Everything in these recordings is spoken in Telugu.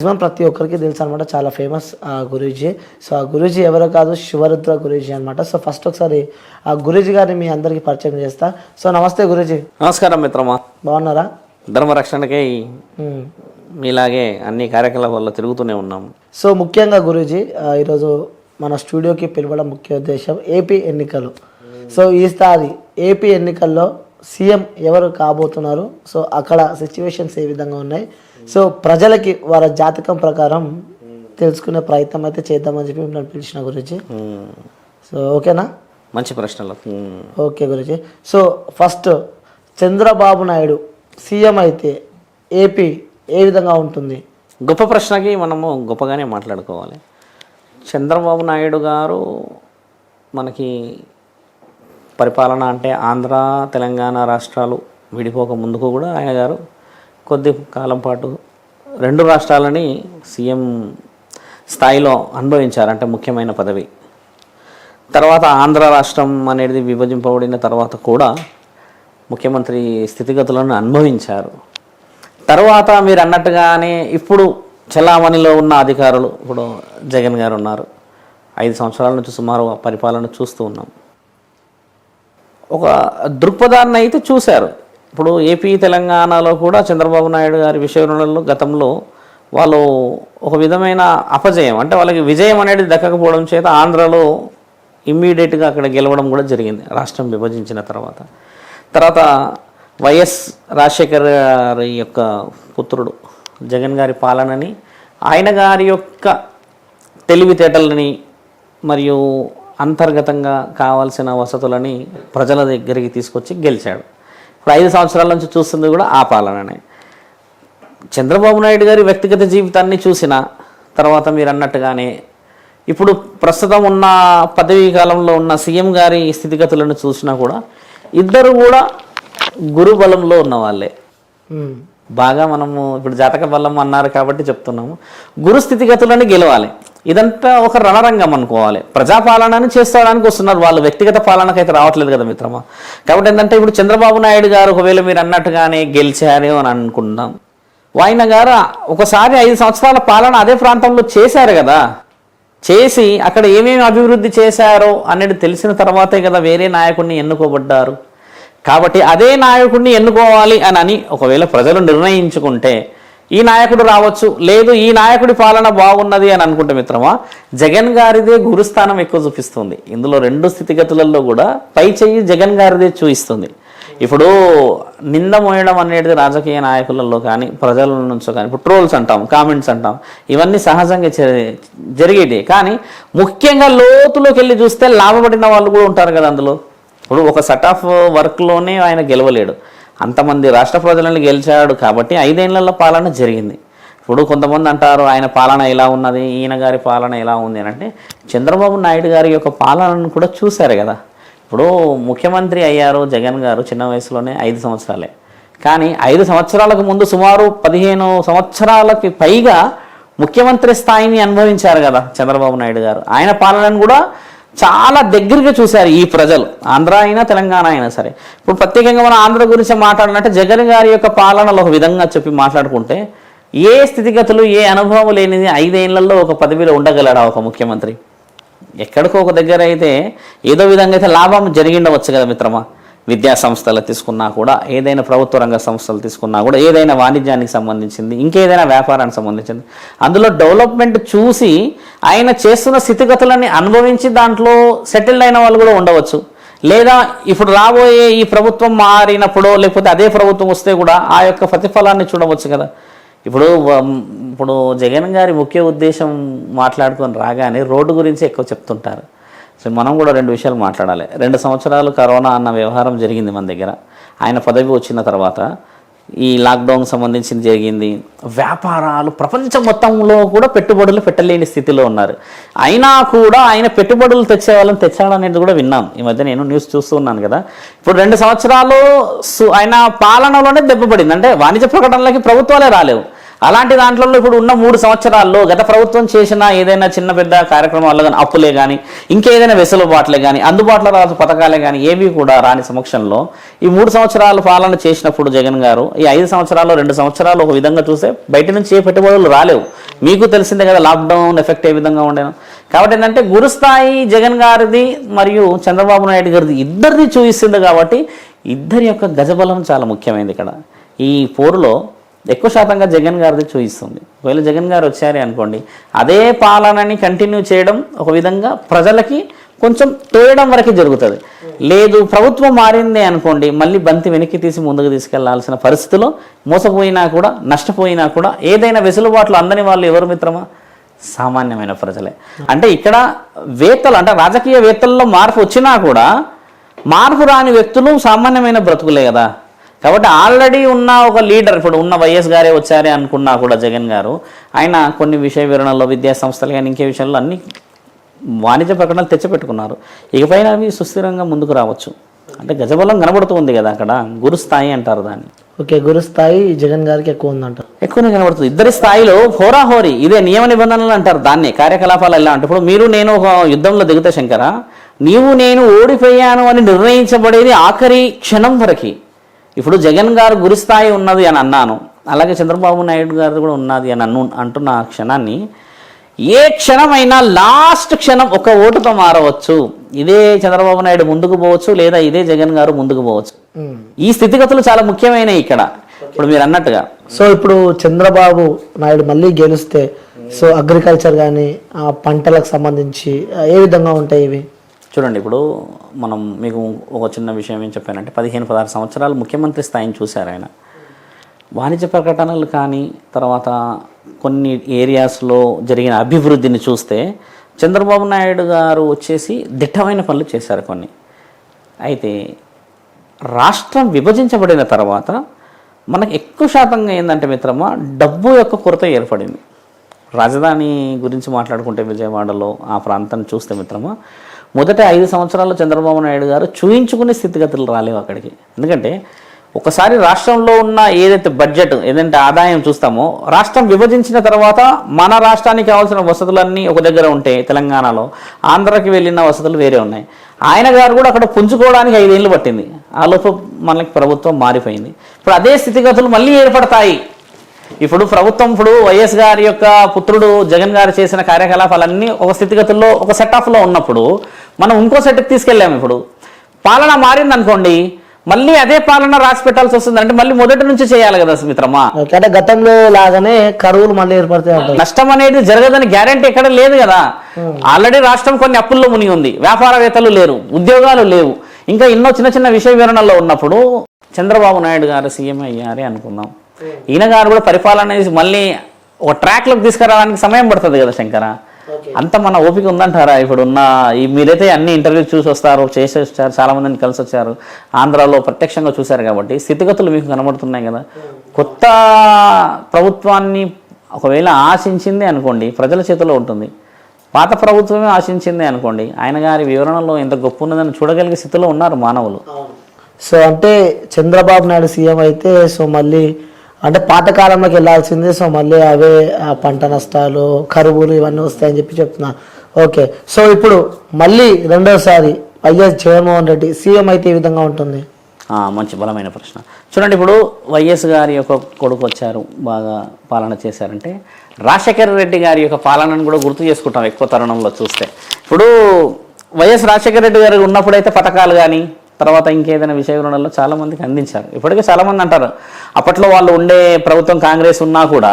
మాక్సిమం ప్రతి ఒక్కరికి తెలుసు అనమాట. చాలా ఫేమస్ గురూజీ. సో ఆ గురూజీ ఎవరో కాదు, శివరుద్ర గురూజీ అనమాట. సో ఫస్ట్ ఒకసారి ఆ గురూజీ గారిని మీ అందరికి పరిచయం చేస్తా. సో నమస్తే గురూజీ. నమస్కారం మిత్రమా, బాగున్నారా? ధర్మరక్షణకై మీలాగే అన్ని కార్యకలాపాల్లో తిరుగుతూనే ఉన్నాము. సో ముఖ్యంగా గురూజీ, ఈరోజు మన స్టూడియోకి పిలవడం ముఖ్య ఉద్దేశం ఏపీ ఎన్నికలు. సో ఈసారి ఏపీ ఎన్నికల్లో సీఎం ఎవరు కాబోతున్నారు, సో అక్కడ సిచ్యువేషన్స్ ఏ విధంగా ఉన్నాయి, సో ప్రజలకి వాళ్ళ జాతకం ప్రకారం తెలుసుకునే ప్రయత్నం అయితే చేద్దామని చెప్పి మిమ్మల్ని పిలిచిన గురించి. సో ఓకేనా? మంచి ప్రశ్నలు. ఓకే గురించి. So first Chandrababu Naidu CM అయితే ఏపీ ఏ విధంగా ఉంటుంది? గొప్ప ప్రశ్నకి మనము గొప్పగానే మాట్లాడుకోవాలి. చంద్రబాబు నాయుడు గారు మనకి పరిపాలన అంటే ఆంధ్ర తెలంగాణ రాష్ట్రాలు విడిపోక ముందుకు కూడా ఆయన గారు కొద్ది కాలం పాటు రెండు రాష్ట్రాలని సీఎం స్థాయిలో అనుభవించారు, అంటే ముఖ్యమైన పదవి. తర్వాత ఆంధ్ర రాష్ట్రం అనేది విభజింపబడిన తర్వాత కూడా ముఖ్యమంత్రి స్థితిగతులను అనుభవించారు. తర్వాత మీరు అన్నట్టుగానే ఇప్పుడు చలామణిలో ఉన్న అధికారులు, ఇప్పుడు జగన్ గారు ఉన్నారు, 5 సంవత్సరాల నుంచి సుమారు పరిపాలన చూస్తూ ఉన్నాం. ఒక దృక్పథాన్ని అయితే చూశారు. ఇప్పుడు ఏపీ తెలంగాణలో కూడా చంద్రబాబు నాయుడు గారి విషయంలో గతంలో వాళ్ళు ఒక విధమైన అపజయం, అంటే వాళ్ళకి విజయం అనేది దక్కకపోవడం చేత ఆంధ్రలో ఇమ్మీడియట్గా అక్కడ గెలవడం కూడా జరిగింది రాష్ట్రం విభజించిన తర్వాత. తర్వాత వైఎస్ రాజశేఖర్ గారి యొక్క పుత్రుడు జగన్ గారి పాలనని, ఆయన గారి యొక్క తెలివితేటలని మరియు అంతర్గతంగా కావాల్సిన వసతులని ప్రజల దగ్గరికి తీసుకొచ్చి గెలిచాడు. ఇప్పుడు 5 సంవత్సరాల నుంచి చూస్తుంది కూడా ఆ పాలననే. చంద్రబాబు నాయుడు గారి వ్యక్తిగత జీవితాన్ని చూసిన తర్వాత మీరు అన్నట్టుగానే ఇప్పుడు ప్రస్తుతం ఉన్న పదవీ కాలంలో ఉన్న సీఎం గారి స్థితిగతులను చూసినా కూడా ఇద్దరు కూడా గురు బలంలో ఉన్న వాళ్ళే. బాగా మనము ఇప్పుడు జాతక బలం అన్నారు కాబట్టి చెప్తున్నాము, గురు స్థితిగతులను గెలవాలి. ఇదంతా ఒక రణరంగం అనుకోవాలి. ప్రజాపాలనని చేసుకోవడానికి వస్తున్నారు వాళ్ళు, వ్యక్తిగత పాలనకైతే రావట్లేదు కదా మిత్రమా. కాబట్టి ఏంటంటే ఇప్పుడు చంద్రబాబు నాయుడు గారు ఒకవేళ మీరు అన్నట్టుగానే గెలిచారు అని అనుకుందాం, ఆయన గారు ఒకసారి 5 సంవత్సరాల పాలన అదే ప్రాంతంలో చేశారు కదా, చేసి అక్కడ ఏమేమి అభివృద్ధి చేశారో అనేది తెలిసిన తర్వాతే కదా వేరే నాయకుడిని ఎన్నుకోబడ్డారు. కాబట్టి అదే నాయకుడిని ఎన్నుకోవాలి అని ఒకవేళ ప్రజలు నిర్ణయించుకుంటే ఈ నాయకుడు రావచ్చు, లేదు ఈ నాయకుడి పాలన బాగున్నది అని అనుకుంటే మిత్రమా, జగన్ గారిదే గురుస్థానం ఎక్కువ చూపిస్తుంది. ఇందులో 2 స్థితిగతులలో కూడా పై చెయ్యి జగన్ గారిదే చూపిస్తుంది. ఇప్పుడు నింద మోయడం అనేది రాజకీయ నాయకులలో కానీ ప్రజల నుంచో కానీ, ఇప్పుడు ట్రోల్స్ అంటాం, కామెంట్స్ అంటాం, ఇవన్నీ సహజంగా జరిగేటి. కానీ ముఖ్యంగా లోతులోకి వెళ్ళి చూస్తే లాభపడిన వాళ్ళు కూడా ఉంటారు కదా అందులో. ఇప్పుడు ఒక సెట్ ఆఫ్ వర్క్లోనే ఆయన గెలవలేడు, అంతమంది రాష్ట్ర ప్రజలను గెలిచాడు కాబట్టి 5 ఏళ్ల పాలన జరిగింది. ఇప్పుడు కొంతమంది అంటారు ఆయన పాలన ఎలా ఉన్నది, ఈయన గారి పాలన ఎలా ఉంది అని. అంటే చంద్రబాబు నాయుడు గారి యొక్క పాలనను కూడా చూశారు కదా. ఇప్పుడు ముఖ్యమంత్రి అయ్యారు జగన్ గారు చిన్న వయసులోనే, 5 సంవత్సరాలే. కానీ 5 సంవత్సరాలకు ముందు సుమారు 15 సంవత్సరాలకి పైగా ముఖ్యమంత్రి స్థాయిని అనుభవించారు కదా చంద్రబాబు నాయుడు గారు. ఆయన పాలనను కూడా చాలా దగ్గరగా చూశారు ఈ ప్రజలు, ఆంధ్ర అయినా తెలంగాణ అయినా సరే. ఇప్పుడు ప్రత్యేకంగా మనం ఆంధ్ర గురించి మాట్లాడాలంటే జగన్ గారి యొక్క పాలనలో ఒక విధంగా చెప్పి మాట్లాడుకుంటే, ఏ స్థితిగతులు ఏ అనుభవం లేనిది 5 ఏళ్లలో ఒక పదవిలో ఉండగలడా ఒక ముఖ్యమంత్రి? ఎక్కడికో ఒక దగ్గర అయితే ఏదో విధంగా అయితే లాభం జరిగిండవచ్చు కదా మిత్రమా. విద్యా సంస్థలు తీసుకున్నా కూడా, ఏదైనా ప్రభుత్వ రంగ సంస్థలు తీసుకున్నా కూడా, ఏదైనా వాణిజ్యానికి సంబంధించింది, ఇంకేదైనా వ్యాపారానికి సంబంధించింది, అందులో డెవలప్మెంట్ చూసి ఆయన చేస్తున్న స్థితిగతులని అనుభవించి దాంట్లో సెటిల్డ్ అయిన వాళ్ళు కూడా ఉండవచ్చు. లేదా ఇప్పుడు రాబోయే ఈ ప్రభుత్వం మారినప్పుడో లేకపోతే అదే ప్రభుత్వం వస్తే కూడా ఆ యొక్క ప్రతిఫలాన్ని చూడవచ్చు కదా. ఇప్పుడు జగన్ గారి ముఖ్య ఉద్దేశం మాట్లాడుకొని రాగానే రోడ్డు గురించి ఎక్కువ చెప్తుంటారు. సో మనం కూడా 2 విషయాలు మాట్లాడాలి. 2 సంవత్సరాలు కరోనా అన్న వ్యవహారం జరిగింది మన దగ్గర. ఆయన పదవి వచ్చిన తర్వాత ఈ లాక్డౌన్ సంబంధించింది జరిగింది. వ్యాపారాలు ప్రపంచం మొత్తంలో కూడా పెట్టుబడులు పెట్టలేని స్థితిలో ఉన్నారు. అయినా కూడా ఆయన పెట్టుబడులు తెచ్చే వాళ్ళని తెచ్చాడనేది కూడా విన్నాం. ఈ మధ్య నేను న్యూస్ చూస్తూ ఉన్నాను కదా. ఇప్పుడు 2 సంవత్సరాలు ఆయన పాలనలోనే దెబ్బపడింది. అంటే వాణిజ్య ప్రకటనలకి ప్రభుత్వాలే రాలేవు. అలాంటి దాంట్లో ఇప్పుడు ఉన్న 3 సంవత్సరాల్లో గత ప్రభుత్వం చేసిన ఏదైనా చిన్న పెద్ద కార్యక్రమాల్లో కానీ, అప్పులే కానీ, ఇంకేదైనా వెసులుబాట్లే కానీ, అందుబాటులో రాదు పథకాలే కానీ ఏవి కూడా రాని సమక్షంలో ఈ 3 సంవత్సరాలు పాలన చేసినప్పుడు జగన్ గారు ఈ 5 సంవత్సరాలు 2 సంవత్సరాలు ఒక విధంగా చూస్తే బయట నుంచి ఏ పెట్టుబడులు రాలేవు. మీకు తెలిసిందే కదా లాక్డౌన్ ఎఫెక్ట్ ఏ విధంగా ఉండేను. కాబట్టి ఏంటంటే గురుస్థాయి జగన్ గారిది మరియు చంద్రబాబు నాయుడు గారిది ఇద్దరిది చూపిస్తుంది. కాబట్టి ఇద్దరి యొక్క గజబలం చాలా ముఖ్యమైనది ఇక్కడ. ఈ పోరులో ఎక్కువ శాతంగా జగన్ గారిది చూపిస్తుంది. ఒకవేళ జగన్ గారు వచ్చారే అనుకోండి, అదే పాలనని కంటిన్యూ చేయడం ఒక విధంగా ప్రజలకి కొంచెం తోయడం వరకు జరుగుతుంది. లేదు ప్రభుత్వం మారింది అనుకోండి, మళ్ళీ బంతి వెనక్కి తీసి ముందుకు తీసుకెళ్లాల్సిన పరిస్థితిలో మోసపోయినా కూడా నష్టపోయినా కూడా ఏదైనా వెసులుబాట్లు అందని వాళ్ళు ఎవరు మిత్రమా? సామాన్యమైన ప్రజలే. అంటే ఇక్కడ వేత్తలు అంటే రాజకీయ వేత్తల్లో మార్పు వచ్చినా కూడా మార్పు రాని వ్యక్తులు సామాన్యమైన బ్రతుకులే కదా. కాబట్టి ఆల్రెడీ ఉన్న ఒక లీడర్, ఇప్పుడు ఉన్న వైఎస్ గారే వచ్చారే అనుకున్నా కూడా జగన్ గారు, ఆయన కొన్ని విషయ వివరణలో విద్యా సంస్థలు కానీ ఇంకే విషయాల్లో అన్ని వాణిజ్య ప్రకటనలు తెచ్చిపెట్టుకున్నారు. ఇకపైన అవి సుస్థిరంగా ముందుకు రావచ్చు. అంటే గజబలం కనబడుతుంది కదా అక్కడ. గురుస్థాయి అంటారు దాన్ని. ఓకే, గురుస్థాయి జగన్ గారికి ఎక్కువ ఉందంటారు. ఎక్కువనే కనబడుతుంది. ఇద్దరి స్థాయిలో హోరాహోరీ, ఇదే నియమ నిబంధనలు అంటారు దాన్ని. కార్యకలాపాలు ఎలా అంటే ఇప్పుడు మీరు నేను ఒక యుద్ధంలో దిగుతా శంకర, నీవు నేను ఓడిపోయాను అని నిర్ణయించబడేది ఆఖరి క్షణం వరకు. ఇప్పుడు జగన్ గారు గురుస్థాయి ఉన్నది అని అన్నాను, అలాగే చంద్రబాబు నాయుడు గారు కూడా ఉన్నది అని అంటున్న ఆ క్షణాన్ని ఏ క్షణమైనా లాస్ట్ క్షణం ఒక ఓటుతో మారవచ్చు. ఇదే చంద్రబాబు నాయుడు ముందుకు పోవచ్చు, లేదా ఇదే జగన్ గారు ముందుకు పోవచ్చు. ఈ స్థితిగతులు చాలా ముఖ్యమైనవి ఇక్కడ. ఇప్పుడు మీరు అన్నట్టుగా సో ఇప్పుడు చంద్రబాబు నాయుడు మళ్ళీ గెలిస్తే సో అగ్రికల్చర్ కానీ పంటలకు సంబంధించి ఏ విధంగా ఉంటాయి ఇవి? చూడండి, ఇప్పుడు మనం మీకు ఒక చిన్న విషయం ఏం చెప్పానంటే 15-16 సంవత్సరాలు ముఖ్యమంత్రి స్థాయిని చూశారు ఆయన. వాణిజ్య ప్రకటనలు కానీ తర్వాత కొన్ని ఏరియాస్లో జరిగిన అభివృద్ధిని చూస్తే చంద్రబాబు నాయుడు గారు వచ్చేసి దిట్టమైన పనులు చేశారు కొన్ని. అయితే రాష్ట్రం విభజించబడిన తర్వాత మనకు ఎక్కువ శాతంగా ఏంటంటే మిత్రమా, డబ్బు యొక్క కొరత ఏర్పడింది. రాజధాని గురించి మాట్లాడుకుంటే విజయవాడలో ఆ ప్రాంతాన్ని చూస్తే మిత్రమా, మొదటి 5 సంవత్సరాల్లో చంద్రబాబు నాయుడు గారు చూయించుకునే స్థితిగతులు రాలేవు అక్కడికి. ఎందుకంటే ఒకసారి రాష్ట్రంలో ఉన్న ఏదైతే బడ్జెట్ ఏదంటే ఆదాయం చూస్తామో, రాష్ట్రం విభజించిన తర్వాత మన రాష్ట్రానికి కావాల్సిన వసతులన్నీ ఒక దగ్గర ఉంటే తెలంగాణలో, ఆంధ్రాకి వెళ్ళిన వసతులు వేరే ఉన్నాయి. ఆయన గారు కూడా అక్కడ పుంజుకోవడానికి 5 ఏళ్ళు పట్టింది. ఆ లోపు మనకి ప్రభుత్వం మారిపోయింది. ఇప్పుడు అదే స్థితిగతులు మళ్ళీ ఏర్పడతాయి. ఇప్పుడు ప్రభుత్వం ఇప్పుడు వైఎస్ గారి యొక్క పుత్రుడు జగన్ గారు చేసిన కార్యకలాపాలన్నీ ఒక స్థితిగతుల్లో ఒక సెటప్లో ఉన్నప్పుడు మనం ఇంకో సెట్కి తీసుకెళ్ళాము. ఇప్పుడు పాలన మారింది అనుకోండి, మళ్ళీ అదే పాలన రాసి పెట్టాల్సి వస్తుంది. అంటే మళ్ళీ మొదటి నుంచి చేయాలి కదా మిత్రమా. అంటే గతంలో లాగానే కరువులు మళ్ళీ ఏర్పడతాయి. నష్టం అనేది జరగదని గ్యారంటీ ఎక్కడ లేదు కదా. ఆల్రెడీ రాష్ట్రం కొన్ని అప్పుల్లో మునిగి ఉంది, వ్యాపారవేత్తలు లేరు, ఉద్యోగాలు లేవు, ఇంకా ఎన్నో చిన్న చిన్న విషయ వివరణలో ఉన్నప్పుడు చంద్రబాబు నాయుడు గారు సీఎం అయ్యారే అనుకుందాం. ఈయన గారు కూడా పరిపాలన అనేది మళ్ళీ ఒక ట్రాక్లోకి తీసుకురావడానికి సమయం పడుతుంది కదా శంకర. అంత మన ఓపిక ఉందంటారా? ఇప్పుడు ఉన్న మీరైతే అన్ని ఇంటర్వ్యూ చూసి వస్తారు, చేసి వచ్చారు, చాలా మందిని కలిసి వచ్చారు, ఆంధ్రాలో ప్రత్యక్షంగా చూశారు కాబట్టి స్థితిగతులు మీకు కనబడుతున్నాయి కదా. కొత్త ప్రభుత్వాన్ని ఒకవేళ ఆశించింది అనుకోండి, ప్రజల చేతిలో ఉంటుంది. పాత ప్రభుత్వమే ఆశించింది అనుకోండి, ఆయన గారి వివరణలో ఎంత గొప్ప ఉన్నదని చూడగలిగే స్థితిలో ఉన్నారు మానవులు. సో అంటే చంద్రబాబు నాయుడు సీఎం అయితే సో మళ్ళీ అంటే పాతకాలంలోకి వెళ్ళాల్సిందే. సో మళ్ళీ అవే పంట నష్టాలు, కరువులు ఇవన్నీ వస్తాయని చెప్తున్నా. ఓకే, సో ఇప్పుడు మళ్ళీ రెండోసారి వైఎస్ జగన్మోహన్ రెడ్డి సీఎం అయితే ఈ విధంగా ఉంటుంది. మంచి బలమైన ప్రశ్న. చూడండి, ఇప్పుడు వైఎస్ గారి యొక్క కొడుకు వచ్చారు, బాగా పాలన చేశారంటే రాజశేఖర రెడ్డి గారి యొక్క పాలనను కూడా గుర్తు చేసుకుంటాం ఎక్కువ తరుణంలో చూస్తే. ఇప్పుడు వైఎస్ రాజశేఖర రెడ్డి గారు ఉన్నప్పుడైతే పథకాలు కానీ తర్వాత ఇంకేదైనా విషయ వివరణలో చాలామందికి అందించారు. ఇప్పటికే చాలామంది అంటారు అప్పట్లో వాళ్ళు ఉండే ప్రభుత్వం కాంగ్రెస్ ఉన్నా కూడా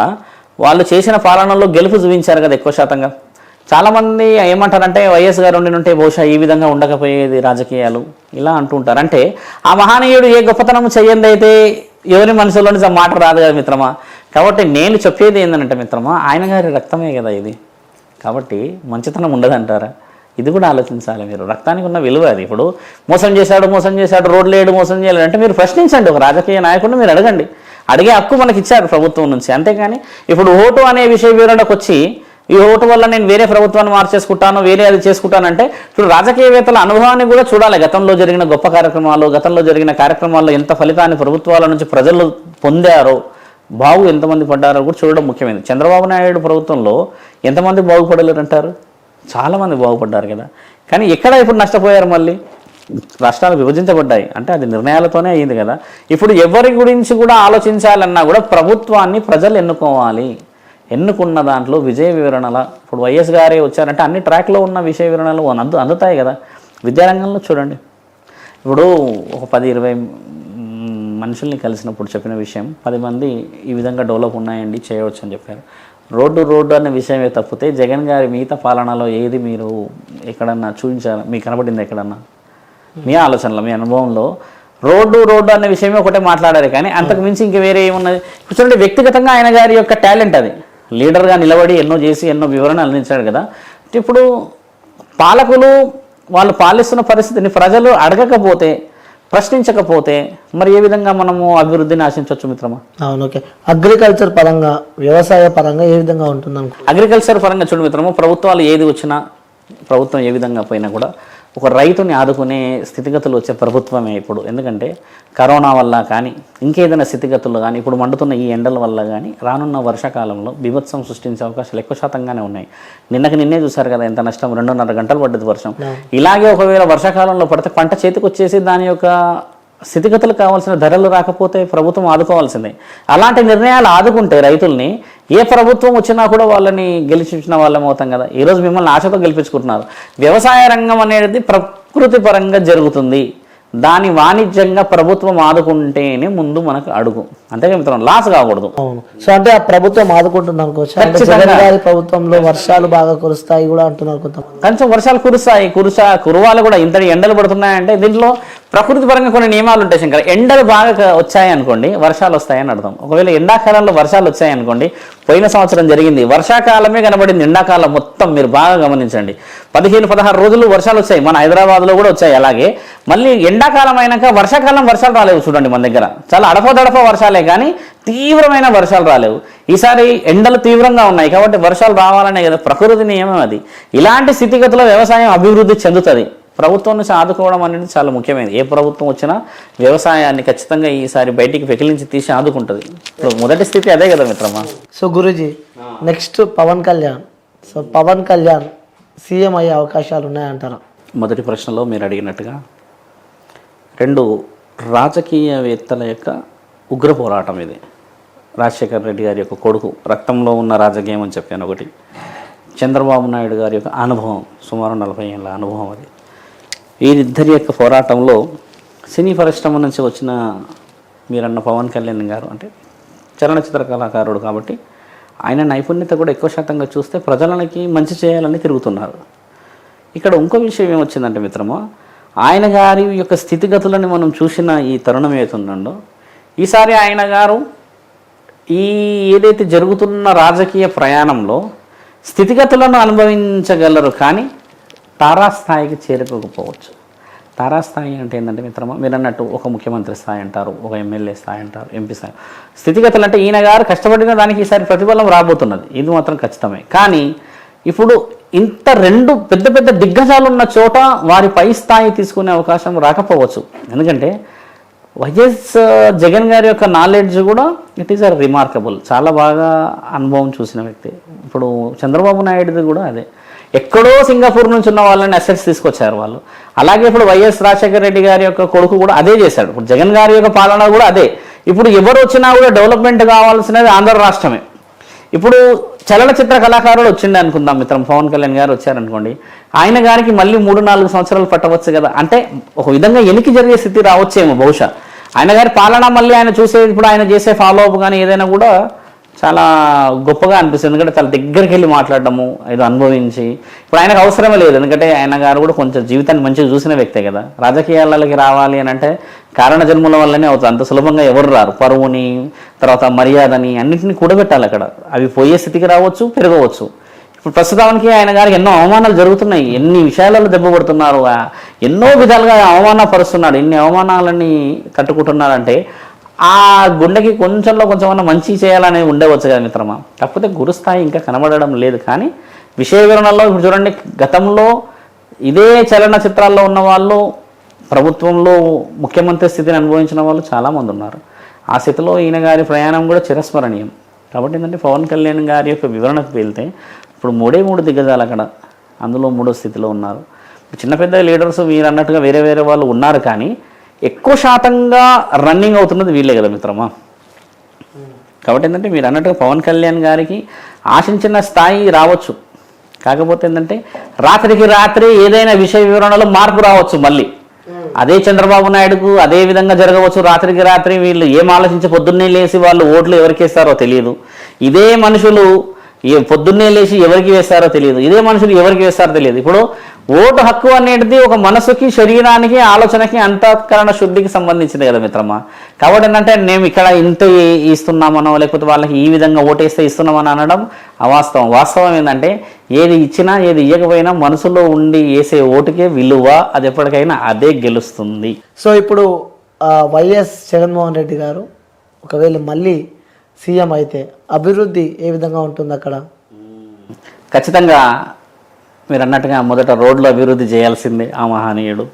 వాళ్ళు చేసిన పాలనలో గెలుపు చూపించారు కదా ఎక్కువ శాతంగా. చాలామంది ఏమంటారంటే వైఎస్ గారు ఉంటే బహుశా ఈ విధంగా ఉండకపోయేది రాజకీయాలు ఇలా అంటుంటారు. అంటే ఆ మహనీయుడు ఏ గొప్పతనం చెయ్యంది అయితే ఎవరి మనసులో నుంచి ఆ మాట రాదు కదా మిత్రమా. కాబట్టి నేను చెప్పేది ఏంటంటే మిత్రమా, ఆయన గారి రక్తమే కదా ఇది. కాబట్టి మంచితనం ఉండదంటారా? ఇది కూడా ఆలోచించాలి మీరు. రక్తానికి ఉన్న విలువ అది. ఇప్పుడు మోసం చేశాడు, రోడ్లు వేయడు, మోసం చేయాలి అంటే మీరు ప్రశ్నించండి. ఒక రాజకీయ నాయకుడిని మీరు అడగండి. అడిగే హక్కు మనకి ఇచ్చారు ప్రభుత్వం నుంచి. అంతేకాని ఇప్పుడు ఓటు అనే విషయ వివరణకు వచ్చి ఈ ఓటు వల్ల నేను వేరే ప్రభుత్వాన్ని మార్చేసుకుంటాను, వేరే అది చేసుకుంటానంటే ఇప్పుడు రాజకీయవేత్తల అనుభవాన్ని కూడా చూడాలి. గతంలో జరిగిన గొప్ప కార్యక్రమాలు, గతంలో జరిగిన కార్యక్రమాల్లో ఎంత ఫలితాన్ని ప్రభుత్వాల నుంచి ప్రజలు పొందారో, ఎంతమంది పడ్డారో కూడా చూడడం ముఖ్యమైనది. చంద్రబాబు నాయుడు ప్రభుత్వంలో ఎంతమంది బాగుపడలేరు అంటారు? చాలామంది బాగుపడ్డారు కదా. కానీ ఎక్కడ ఇప్పుడు నష్టపోయారు? మళ్ళీ రాష్ట్రాలు విభజించబడ్డాయి అంటే అది నిర్ణయాలతోనే అయ్యింది కదా. ఇప్పుడు ఎవరి గురించి కూడా ఆలోచించాలన్నా కూడా ప్రభుత్వాన్ని ప్రజలు ఎన్నుకోవాలి. ఎన్నుకున్న దాంట్లో విజయ వివరణల ఇప్పుడు వైఎస్ గారే వచ్చారంటే అన్ని ట్రాక్లో ఉన్న విషయ వివరణలు అందుతాయి కదా. విద్యారంగంలో చూడండి, ఇప్పుడు ఒక 10-20 మనుషుల్ని కలిసినప్పుడు చెప్పిన విషయం 10 మంది ఈ విధంగా డెవలప్ ఉన్నాయండి, చేయవచ్చు అని చెప్పారు. రోడ్డు అనే విషయమే తప్పితే జగన్ గారి మిగతా పాలనలో ఏది మీరు ఎక్కడన్నా చూపించారు, మీకు కనబడింది ఎక్కడన్నా? మీ ఆలోచనలో, మీ అనుభవంలో రోడ్డు అనే విషయమే ఒకటే మాట్లాడారు, కానీ అంతకు మించి ఇంక వేరే ఏమున్నది? ఇప్పుడు చూడండి, వ్యక్తిగతంగా ఆయన గారి యొక్క టాలెంట్ అది. లీడర్గా నిలబడి ఎన్నో చేసి ఎన్నో వివరణ అందించాడు కదా. ఇప్పుడు పాలకులు వాళ్ళు పాలిస్తున్న పరిస్థితిని ప్రజలు అడగకపోతే, ప్రశ్నించకపోతే మరి ఏ విధంగా మనము అభివృద్ధిని ఆశించవచ్చు మిత్రమా? అవును, ఓకే. అగ్రికల్చర్ పరంగా, వ్యవసాయ పరంగా ఏ విధంగా ఉంటుంది అనుకో? అగ్రికల్చర్ పరంగా చూడు మిత్రమా, ప్రభుత్వాలు ఏది వచ్చినా, ప్రభుత్వం ఏ విధంగా పోయినా కూడా ఒక రైతుని ఆదుకునే స్థితిగతులు వచ్చే ప్రభుత్వమే ఇప్పుడు. ఎందుకంటే కరోనా వల్ల కానీ ఇంకేదైనా స్థితిగతులు కానీ, ఇప్పుడు మండుతున్న ఈ ఎండల వల్ల కానీ రానున్న వర్షాకాలంలో బీభత్సం సృష్టించే అవకాశాలు ఎక్కువ శాతంగానే ఉన్నాయి. నిన్నే చూశారు కదా ఎంత నష్టం, 2.5 గంటలు పడ్డది వర్షం. ఇలాగే ఒకవేళ వర్షాకాలంలో పడితే పంట చేతికి వచ్చేసి దాని యొక్క స్థితిగతులు కావాల్సిన ధరలు రాకపోతే ప్రభుత్వం ఆదుకోవాల్సిందే. అలాంటి నిర్ణయాలు ఆదుకుంటే రైతుల్ని ఏ ప్రభుత్వం వచ్చినా కూడా వాళ్ళని గెలిపించిన వాళ్ళం అవుతాం కదా. ఈరోజు మిమ్మల్ని ఆశతో గెలిపించుకుంటున్నారు. వ్యవసాయ రంగం అనేది ప్రకృతి పరంగా జరుగుతుంది, దాని వాణిజ్యంగా ప్రభుత్వం ఆదుకుంటేనే ముందు మనకు అడుగు. అంతేగా మిత్రం, లాస్ కాకూడదు. అవును. సో అంటే ఆ ప్రభుత్వం ఆదుకుంటుంది అనుకోవచ్చు. జగన్ గారి ప్రభుత్వంలో వర్షాలు బాగా కురుస్తాయి కూడా అంటున్నారు కొంతమంది. కొంచెం వర్షాలు కురవాలి కూడా. ఇంతటి ఎండలు పడుతున్నాయంటే దీంట్లో ప్రకృతి పరంగా కొన్ని నియమాలు ఉంటాయి శంకర్. ఎండలు బాగా వచ్చాయి అనుకోండి, వర్షాలు వస్తాయని అర్థం. ఒకవేళ ఎండాకాలంలో వర్షాలు వచ్చాయనుకోండి, పోయిన సంవత్సరం జరిగింది, వర్షాకాలమే కనబడింది ఎండాకాలం మొత్తం. మీరు బాగా గమనించండి, 15-16 రోజులు వర్షాలు వచ్చాయి. మన హైదరాబాద్లో కూడా వచ్చాయి. అలాగే మళ్ళీ ఎండాకాలం అయినాక వర్షాకాలం వర్షాలు రాలేవు. చూడండి మన దగ్గర చాలా అడపదడప వర్షాలే కానీ తీవ్రమైన వర్షాలు రాలేవు. ఈసారి ఎండలు తీవ్రంగా ఉన్నాయి కాబట్టి వర్షాలు రావాలనే కదా ప్రకృతి నియమం అది. ఇలాంటి స్థితిగతుల్లో వ్యవసాయం అభివృద్ధి చెందుతుంది. ప్రభుత్వం నుంచి ఆదుకోవడం అనేది చాలా ముఖ్యమైనది. ఏ ప్రభుత్వం వచ్చినా వ్యవసాయాన్ని ఖచ్చితంగా ఈసారి బయటికి పెకిలించి తీసి ఆదుకుంటుంది. ఇప్పుడు మొదటి స్థితి అదే కదా మిత్రమా. So Guruji, next Pawan Kalyan. So Pawan Kalyan CM అయ్యే అవకాశాలు ఉన్నాయంటారా? మొదటి ప్రశ్నలో మీరు అడిగినట్టుగా 2 రాజకీయవేత్తల యొక్క ఉగ్ర పోరాటం ఇది. రాజశేఖర్ రెడ్డి గారి యొక్క కొడుకు, రక్తంలో ఉన్న రాజకీయం అని చెప్పాను. ఒకటి చంద్రబాబు నాయుడు గారి యొక్క అనుభవం, సుమారు 40 ఏళ్ళ అనుభవం అది. వీరిద్దరి యొక్క పోరాటంలో సినీ పరిశ్రమ నుంచి వచ్చిన మీరన్న పవన్ కళ్యాణ్ గారు అంటే చలనచిత్ర కళాకారుడు కాబట్టి ఆయన నైపుణ్యత కూడా ఎక్కువ శాతంగా చూస్తే ప్రజలకి మంచి చేయాలని తిరుగుతున్నారు. ఇక్కడ ఇంకో విషయం ఏమొచ్చిందంటే మిత్రమా, ఆయన గారి యొక్క స్థితిగతులను మనం చూసిన ఈ తరుణం ఏతుందో, ఈసారి ఆయన గారు ఏదైతే జరుగుతున్న రాజకీయ ప్రయాణంలో స్థితిగతులను అనుభవించగలరు కానీ తారాస్థాయికి చేరుకోకపోవచ్చు. తారాస్థాయి అంటే ఏంటంటే మిత్రమా, మీరు అన్నట్టు ఒక ముఖ్యమంత్రి స్థాయి అంటారు, ఒక ఎమ్మెల్యే స్థాయి అంటారు, ఎంపీ స్థాయి. స్థితిగతులు అంటే ఈయన గారు కష్టపడిన దానికి ఈసారి ప్రతిఫలం రాబోతున్నది, ఇది మాత్రం ఖచ్చితమే. కానీ ఇప్పుడు ఇంత 2 పెద్ద దిగ్గజాలు ఉన్న చోట వారి పై స్థాయి తీసుకునే అవకాశం రాకపోవచ్చు. ఎందుకంటే వైఎస్ జగన్ గారి యొక్క నాలెడ్జ్ కూడా ఇట్ ఈస్ రిమార్కబుల్, చాలా బాగా అనుభవం చూసిన వ్యక్తి. ఇప్పుడు చంద్రబాబు నాయుడుది కూడా అదే. ఎక్కడో సింగపూర్ నుంచి ఉన్న వాళ్ళని అసెట్స్ తీసుకొచ్చారు వాళ్ళు. అలాగే ఇప్పుడు వైఎస్ రాజశేఖర రెడ్డి గారి యొక్క కొడుకు కూడా అదే చేశాడు. ఇప్పుడు జగన్ గారి యొక్క పాలన కూడా అదే. ఇప్పుడు ఎవరు వచ్చినా కూడా డెవలప్మెంట్ కావాల్సినది ఆంధ్ర రాష్ట్రమే. ఇప్పుడు చలనచిత్ర కళాకారుడు వచ్చిండే అనుకుందాం మిత్రం, పవన్ కళ్యాణ్ గారు వచ్చారనుకోండి, ఆయన గారికి మళ్ళీ 3-4 సంవత్సరాలు పట్టవచ్చు కదా. అంటే ఒక విధంగా ఎనికి జరిగే స్థితి రావచ్చేమో బహుశా. ఆయన గారి పాలన మళ్ళీ ఆయన చూసే, ఇప్పుడు ఆయన చేసే ఫాలో అప్ కానీ ఏదైనా కూడా చాలా గొప్పగా అనిపిస్తుంది. ఎందుకంటే చాలా దగ్గరికి వెళ్ళి మాట్లాడడము, ఏదో అనుభవించి. ఇప్పుడు ఆయనకు అవసరమే లేదు, ఎందుకంటే ఆయన గారు కూడా కొంచెం జీవితాన్ని మంచిగా చూసిన వ్యక్తే కదా. రాజకీయాలకి రావాలి అని అంటే కారణ జన్ముల వల్లనే అవుతుంది, అంత సులభంగా ఎవరు రారు. పరువుని, తర్వాత మర్యాదని అన్నింటినీ కూడబెట్టాలి అక్కడ. అవి పోయే స్థితికి రావచ్చు, పెరగవచ్చు. ఇప్పుడు ప్రస్తుతానికి ఆయన గారికి ఎన్నో అవమానాలు జరుగుతున్నాయి, ఎన్ని విషయాలలో దెబ్బపడుతున్నారు, ఎన్నో విధాలుగా అవమానపరుస్తున్నాడు. ఎన్ని అవమానాలని తట్టుకుంటున్నారంటే ఆ గుండెకి కొంచెంలో కొంచెమన్నా మంచి చేయాలని ఉండవచ్చు కదా మిత్రమా. కాకపోతే గురుస్థాయి ఇంకా కనబడడం లేదు. కానీ విషయ వివరణలో ఇప్పుడు చూడండి, గతంలో ఇదే చలనచిత్రాల్లో ఉన్న వాళ్ళు ప్రభుత్వంలో ముఖ్యమంత్రి స్థితిని అనుభవించిన వాళ్ళు చాలామంది ఉన్నారు. ఆ స్థితిలో ఈయన గారి ప్రయాణం కూడా చిరస్మరణీయం. కాబట్టి ఏంటంటే పవన్ కళ్యాణ్ గారి యొక్క వివరణకు వెళ్తే ఇప్పుడు 3 దిగ్గజాలు అక్కడ, అందులో 3వ స్థితిలో ఉన్నారు. చిన్న పెద్ద లీడర్స్ మీరు అన్నట్టుగా వేరే వాళ్ళు ఉన్నారు, కానీ ఎక్కువ శాతంగా రన్నింగ్ అవుతున్నది వీళ్ళే కదా మిత్రమా. కాబట్టి ఏంటంటే మీరు అన్నట్టుగా పవన్ కళ్యాణ్ గారికి ఆశించిన స్థాయి రావచ్చు. కాకపోతే ఏంటంటే రాత్రికి రాత్రి ఏదైనా విషయ వివరణలో మార్పు రావచ్చు. మళ్ళీ అదే చంద్రబాబు నాయుడుకు అదే విధంగా జరగవచ్చు. రాత్రికి రాత్రి వీళ్ళు ఏం ఆలోచించి పొద్దున్నే లేచి వాళ్ళు ఓట్లు ఎవరికి వేస్తారో తెలియదు. ఇదే మనుషులు పొద్దున్నే లేచి ఎవరికి వేస్తారో తెలియదు. ఇదే మనుషులు ఎవరికి వేస్తారో తెలియదు. ఇప్పుడు ఓటు హక్కు అనేది ఒక మనసుకి, శరీరానికి, ఆలోచనకి, అంతఃకరణ శుద్ధికి సంబంధించింది కదా మిత్రమా. కాబట్టి ఏంటంటే మేము ఇక్కడ ఇంత ఇస్తున్నామనో లేకపోతే వాళ్ళకి ఈ విధంగా ఓటేస్తే ఇస్తున్నామని అనడం అవాస్తవం. వాస్తవం ఏంటంటే ఏది ఇచ్చినా ఏది ఇవ్వకపోయినా మనసులో ఉండి వేసే ఓటుకే విలువ, అది ఎప్పటికైనా అదే గెలుస్తుంది. సో ఇప్పుడు వైఎస్ జగన్మోహన్ రెడ్డి గారు ఒకవేళ మళ్ళీ సీఎం అయితే అభివృద్ధి ఏ విధంగా ఉంటుంది అక్కడ? ఖచ్చితంగా మీరు అన్నట్టుగా మొదట రోడ్లు అభివృద్ధి చేయాల్సిందే ఆ మహనీయుడు.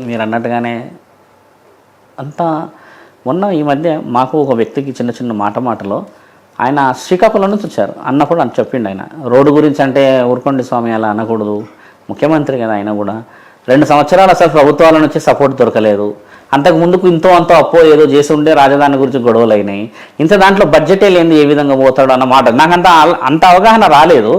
మీరు అన్నట్టుగానే అంతా మొన్న ఈ మధ్య మాకు ఒక వ్యక్తికి చిన్న చిన్న మాటలో ఆయన శ్రీకాకుళం నుంచి వచ్చారు అన్నప్పుడు అని చెప్పిండు. ఆయన రోడ్డు గురించి అంటే ఊరుకోండి స్వామి అలా అనకూడదు, ముఖ్యమంత్రి కదా ఆయన కూడా. 2 సంవత్సరాలు అసలు ప్రభుత్వాల నుంచి సపోర్ట్ దొరకలేదు. అంతకు ముందుకు ఇంతో అంతో అప్పో ఏదో చేసి ఉండే రాజధాని గురించి గొడవలు అయినాయి. ఇంత దాంట్లో బడ్జెటే లేని ఏ విధంగా పోతాడు అన్న మాట నాకు అంత అవగాహన రాలేదు.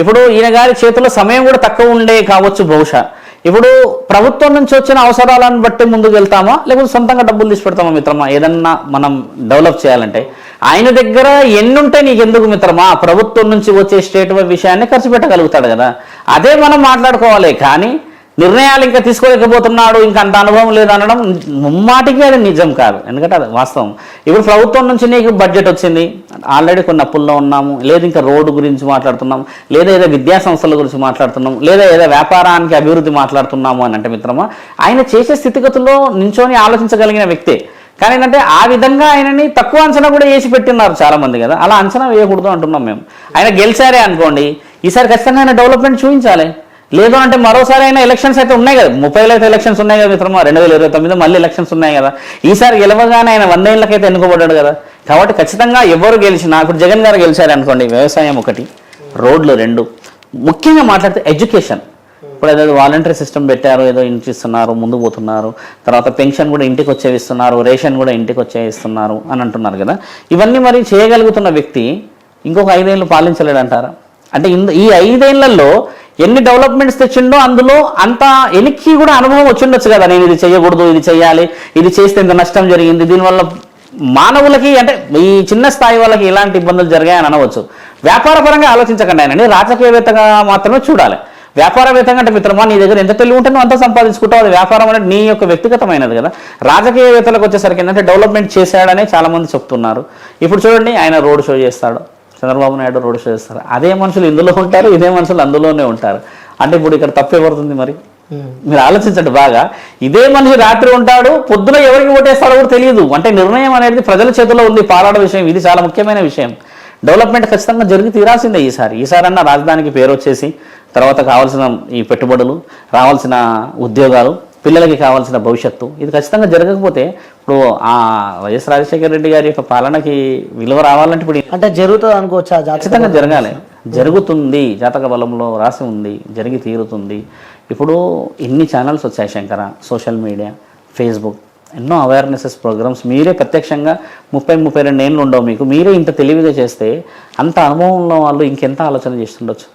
ఇప్పుడు ఈయన గారి చేతిలో సమయం కూడా తక్కువ ఉండే కావచ్చు బహుశా. ఇప్పుడు ప్రభుత్వం నుంచి వచ్చిన అవసరాలను బట్టి ముందుకు వెళ్తామా లేకపోతే సొంతంగా డబ్బులు తీసి పెడతామా మిత్రమా? ఏదన్నా మనం డెవలప్ చేయాలంటే ఆయన దగ్గర ఎన్నుంటే నీకెందుకు మిత్రమా? ప్రభుత్వం నుంచి వచ్చే స్టేట్ విషయాన్ని ఖర్చు పెట్టగలుగుతాడు కదా. అదే మనం మాట్లాడుకోవాలి. కానీ నిర్ణయాలు ఇంకా తీసుకోలేకపోతున్నాడు, ఇంకా అంత అనుభవం లేదు అనడం ముమ్మాటికి అది నిజం కాదు. ఎందుకంటే అది వాస్తవం. ఇప్పుడు ప్రభుత్వం నుంచి నీకు బడ్జెట్ వచ్చింది, ఆల్రెడీ కొన్ని అప్పుల్లో ఉన్నాము, లేదా ఇంకా రోడ్డు గురించి మాట్లాడుతున్నాం, లేదా ఏదో విద్యా సంస్థల గురించి మాట్లాడుతున్నాం, లేదా ఏదో వ్యాపారానికి అభివృద్ధి మాట్లాడుతున్నాము అని అంటే మిత్రమా ఆయన చేసే స్థితిగతుల్లో నించొని ఆలోచించగలిగిన వ్యక్తే. కానీ ఏంటంటే ఆ విధంగా ఆయనని తక్కువ అంచనా కూడా వేసి పెట్టినారు చాలా మంది కదా. అలా అంచనా వేయకూడదు అంటున్నాం మేము. ఆయన గెలిచారే అనుకోండి, ఈసారి ఖచ్చితంగా ఆయన డెవలప్మెంట్ చూపించాలి. లేదు అంటే మరోసారి అయినా ఎలక్షన్స్ అయితే ఉన్నాయి కదా, 30 అయితే ఎలక్షన్స్ ఉన్నాయి కదా మిత్రమా. 2029 మళ్ళీ ఎలక్షన్స్ ఉన్నాయి కదా. ఈసారి గెలవగానే ఆయన 100 ఏళ్ళకైతే ఎన్నుకోబడ్డాడు కదా. కాబట్టి ఖచ్చితంగా ఎవరు గెలిచినా, ఇప్పుడు జగన్ గారు గెలిచారు అనుకోండి, వ్యవసాయం 1, రోడ్లు 2, ముఖ్యంగా మాట్లాడితే ఎడ్యుకేషన్. ఇప్పుడు ఏదో వాలంటరీ సిస్టమ్ పెట్టారు, ఏదో ఇంటి ఇస్తున్నారు, ముందుకు పోతున్నారు. తర్వాత పెన్షన్ కూడా ఇంటికి వచ్చే ఇస్తున్నారు, రేషన్ కూడా ఇంటికి వచ్చే ఇస్తున్నారు అని అంటున్నారు కదా. ఇవన్నీ మరి చేయగలుగుతున్న వ్యక్తి ఇంకొక 5 ఏళ్ళు పాలించలేడు అంటారా? అంటే ఈ 5 ఏళ్లలో ఎన్ని డెవలప్మెంట్స్ తెచ్చిండో అందులో అంత ఎనికి కూడా అనుభవం వచ్చిండొచ్చు కదా. నేను ఇది చేయకూడదు, ఇది చేయాలి, ఇది చేస్తే ఇంత నష్టం జరిగింది, దీనివల్ల మానవులకి అంటే ఈ చిన్న స్థాయి వాళ్ళకి ఎలాంటి ఇబ్బందులు జరిగాయని అనవచ్చు. వ్యాపార పరంగా ఆలోచించకండి ఆయన, రాజకీయవేత్తగా మాత్రమే చూడాలి. వ్యాపారవేత్తగా అంటే మిత్రమా నీ దగ్గర ఎంత తెలివి ఉంటే నువ్వు అంత సంపాదించుకుంటావు. అది వ్యాపారం అనేది నీ యొక్క వ్యక్తిగతమైనది కదా. రాజకీయవేత్తలకు వచ్చేసరికి ఏంటంటే డెవలప్మెంట్ చేశాడనే చాలామంది చెప్తున్నారు. ఇప్పుడు చూడండి, ఆయన రోడ్ షో చేస్తాడు, చంద్రబాబు నాయుడు రోడ్ షో చేస్తారు. అదే మనుషులు ఇందులో ఉంటారు, ఇదే మనుషులు అందులోనే ఉంటారు. అంటే ఇప్పుడు ఇక్కడ తప్పు ఎవరుతుంది మరి? మీరు ఆలోచించండి బాగా. ఇదే మనిషి రాత్రి ఉంటాడు, పొద్దున ఎవరికి ఓటేస్తాడో కూడా తెలియదు. అంటే నిర్ణయం అనేది ప్రజల చేతిలో ఉంది, పాలాడ విషయం. ఇది చాలా ముఖ్యమైన విషయం. డెవలప్మెంట్ ఖచ్చితంగా జరిగి తీరాల్సిందే. ఈసారి అన్న రాజధానికి పేరు వచ్చేసి తర్వాత కావాల్సిన ఈ పెట్టుబడులు, రావాల్సిన ఉద్యోగాలు, పిల్లలకి కావాల్సిన భవిష్యత్తు, ఇది ఖచ్చితంగా జరగకపోతే ఇప్పుడు ఆ వైఎస్ రాజశేఖర రెడ్డి గారి యొక్క పాలనకి విలువ రావాలంటే ఇప్పుడు అంటే జరుగుతుంది అనుకోవచ్చా? ఖచ్చితంగా జరగాలి. జరుగుతుంది, జాతక బలంలో రాసి ఉంది, జరిగి తీరుతుంది. ఇప్పుడు ఇన్ని ఛానల్స్ వచ్చాయి శంకర, సోషల్ మీడియా, ఫేస్బుక్, ఎన్నో అవేర్నెసెస్ ప్రోగ్రామ్స్. మీరే ప్రత్యక్షంగా 30-32 ఏళ్ళు ఉండవు మీకు, మీరే ఇంత తెలివిగా చేస్తే అంత అనుభవం ఉన్న వాళ్ళు ఇంకెంత ఆలోచన చేస్తుండొచ్చు.